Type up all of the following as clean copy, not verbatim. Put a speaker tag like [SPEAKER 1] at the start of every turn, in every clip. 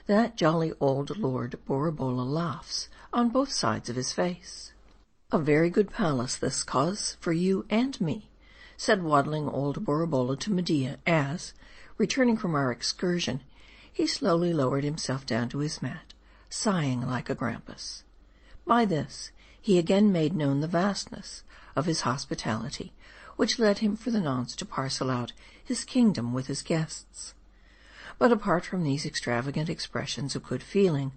[SPEAKER 1] that jolly old Lord Borobola laughs on both sides of his face. A very good palace this cause for you and me, said waddling old Borobola to Medea as, returning from our excursion, he slowly lowered himself down to his mat, sighing like a grampus. By this he again made known the vastness of his hospitality, which led him for the nonce to parcel out his kingdom with his guests. But apart from these extravagant expressions of good feeling,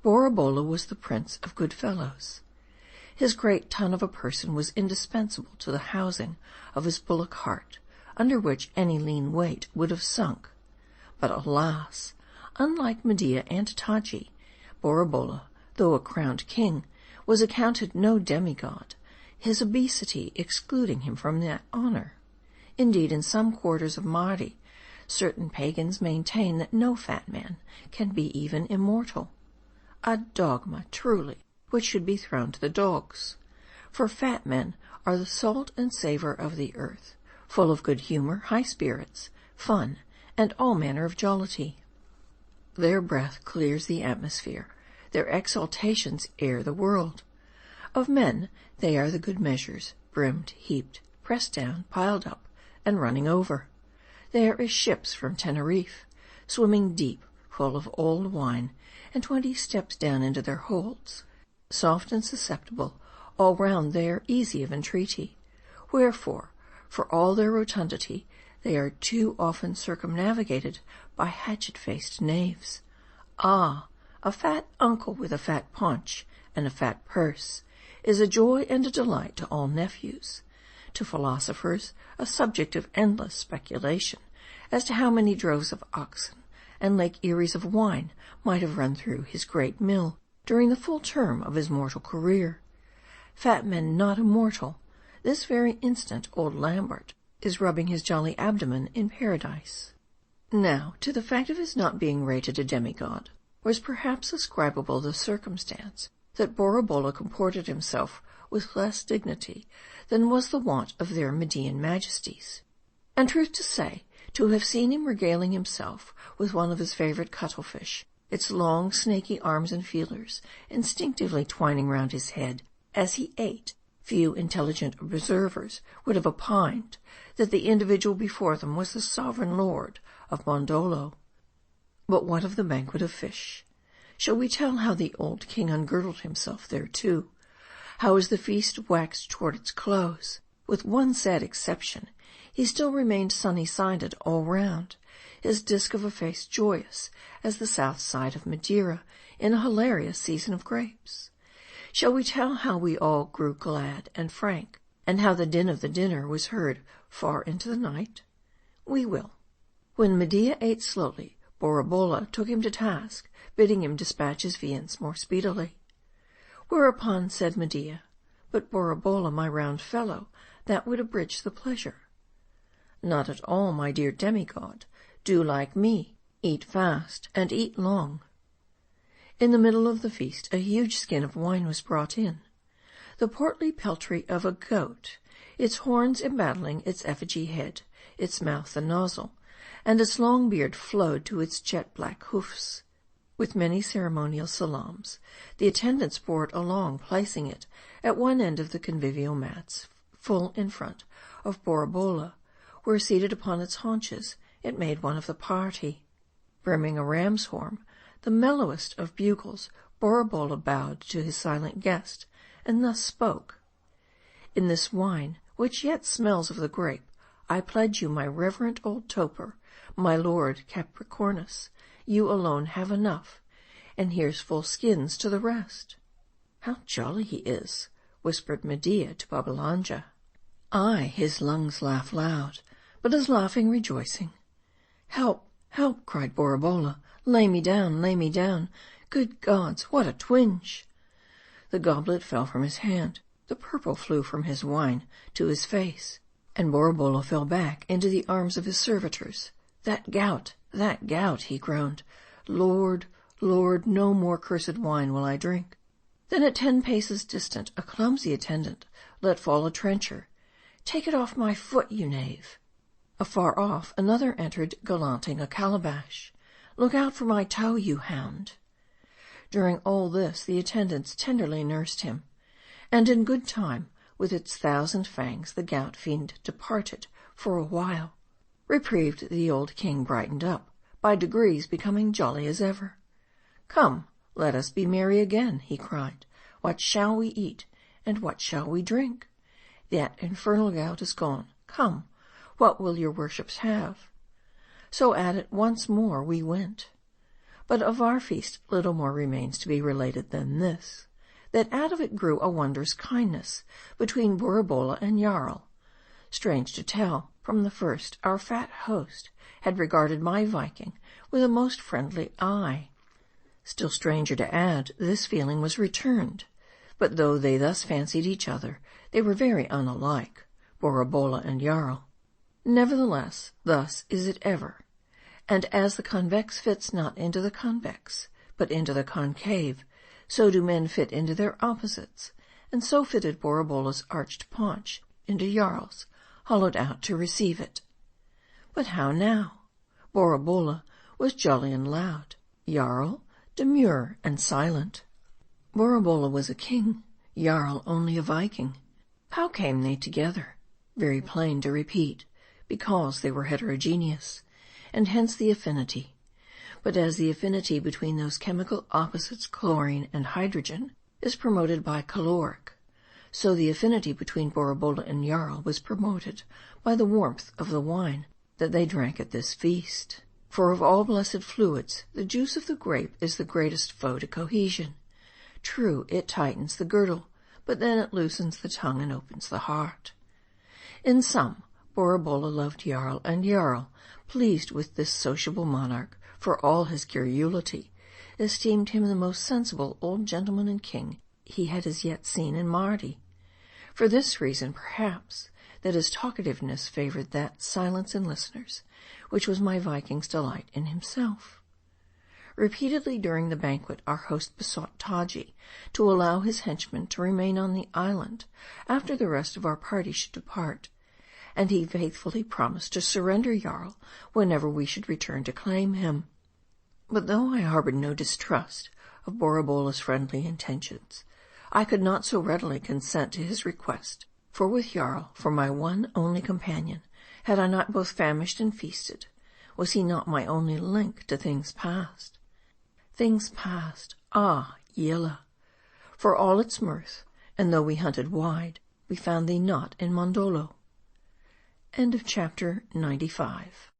[SPEAKER 1] Borobola was the prince of good fellows. His great ton of a person was indispensable to the housing of his bullock heart, under which any lean weight would have sunk. But alas, unlike Medea and Taji, Borobola, though a crowned king, was accounted no demigod, his obesity excluding him from that honor. Indeed, in some quarters of Mardi, certain pagans maintain that no fat man can be even immortal. A dogma, truly, which should be thrown to the dogs. For fat men are the salt and savor of the earth, full of good humor, high spirits, fun, and all manner of jollity. Their breath clears the atmosphere, their exaltations air the world. Of men they are the good measures, brimmed, heaped, pressed down, piled up, and running over. They are as ships from Tenerife, swimming deep, full of old wine, and 20 steps down into their holds. Soft and susceptible, all round they are easy of entreaty. Wherefore, for all their rotundity, they are too often circumnavigated by hatchet-faced knaves. Ah, a fat uncle with a fat paunch and a fat purse is a joy and a delight to all nephews. To philosophers, a subject of endless speculation as to how many droves of oxen and Lake Eries of wine might have run through his great mill during the full term of his mortal career. Fat men not immortal, this very instant old Lambert is rubbing his jolly abdomen in paradise. Now, to the fact of his not being rated a demigod was perhaps ascribable the circumstance that Borobola comported himself with less dignity than was the wont of their Median majesties. And truth to say, to have seen him regaling himself with one of his favorite cuttlefish, its long snaky arms and feelers instinctively twining round his head as he ate, few intelligent observers would have opined that the individual before them was the sovereign lord of Mondolo. But what of the banquet of fish? Shall we tell how the old king ungirdled himself thereto? How as the feast waxed toward its close, with one sad exception, he still remained sunny-sided all round, his disk of a face joyous as the south side of Madeira in a hilarious season of grapes? Shall we tell how we all grew glad and frank, and how the din of the dinner was heard far into the night? We will. When Medea ate slowly, Borobola took him to task, bidding him dispatch his viands more speedily. Whereupon said Medea, "But Borobola, my round fellow, that would abridge the pleasure." "Not at all, my dear demigod. Do like me, eat fast and eat long." In the middle of the feast a huge skin of wine was brought in, the portly peltry of a goat, its horns embattling its effigy head, its mouth the nozzle, and its long beard flowed to its jet-black hoofs. With many ceremonial salams, the attendants bore it along, placing it at one end of the convivial mats, full in front of Borobola, where, seated upon its haunches, it made one of the party. Brimming a ram's horn, the mellowest of bugles, Borobola bowed to his silent guest, and thus spoke: "In this wine, which yet smells of the grape, I pledge you my reverent old toper, my lord Capricornus. You alone have enough, and here's full skins to the rest." "How jolly he is," whispered Medea to Babbalanja. "Aye, his lungs laugh loud, but is laughing rejoicing." "Help, help," cried Borobola. "Lay me down, lay me down. Good gods, what a twinge!" The goblet fell from his hand, the purple flew from his wine to his face, and Borobola fell back into the arms of his servitors. That gout, he groaned. "Lord, Lord, no more cursed wine will I drink." Then at 10 paces distant, a clumsy attendant let fall a trencher. "Take it off my foot, you knave." Afar off, another entered gallanting a calabash. Look out for my toe, you hound. During all this the attendants tenderly nursed him, and in good time, with its 1,000 fangs, the gout fiend departed for a while. Reprieved, the old king brightened up, by degrees becoming jolly as ever. Come, let us be merry again, he cried. What shall we eat, and what shall we drink? That infernal gout is gone. Come, what will your worships have? So at it once more we went. But of our feast little more remains to be related than this, that out of it grew a wondrous kindness between Bораbola and Jarl. Strange to tell, from the first our fat host had regarded my Viking with a most friendly eye. Still stranger to add, this feeling was returned. But though they thus fancied each other, they were very unalike, Bораbola and Jarl. Nevertheless, thus is it ever. And as the convex fits not into the convex, but into the concave, so do men fit into their opposites, and so fitted Borabola's arched paunch into Jarl's, hollowed out to receive it. But how now? Bораbola was jolly and loud, Jarl demure and silent. Bораbola was a king, Jarl only a Viking. How came they together? Very plain to repeat, because they were heterogeneous, and hence the affinity. But as the affinity between those chemical opposites, chlorine and hydrogen, is promoted by caloric, so the affinity between Bораbola and Jarl was promoted by the warmth of the wine that they drank at this feast. For of all blessed fluids, the juice of the grape is the greatest foe to cohesion. True, it tightens the girdle, but then it loosens the tongue and opens the heart. In sum, Bораbola loved Jarl, and Jarl, pleased with this sociable monarch for all his garrulity, esteemed him the most sensible old gentleman and king he had as yet seen in Mardi. For this reason, perhaps, that his talkativeness favoured that silence in listeners, which was my Viking's delight in himself. Repeatedly during the banquet our host besought Taji to allow his henchmen to remain on the island after the rest of our party should depart, and he faithfully promised to surrender Jarl whenever we should return to claim him. But though I harboured no distrust of Borabola's friendly intentions, I could not so readily consent to his request, for with Jarl for my one only companion, had I not both famished and feasted? Was he not my only link to things past? Things past, ah, Yilla! For all its mirth, and though we hunted wide, we found thee not in Mondolo. End of chapter 95.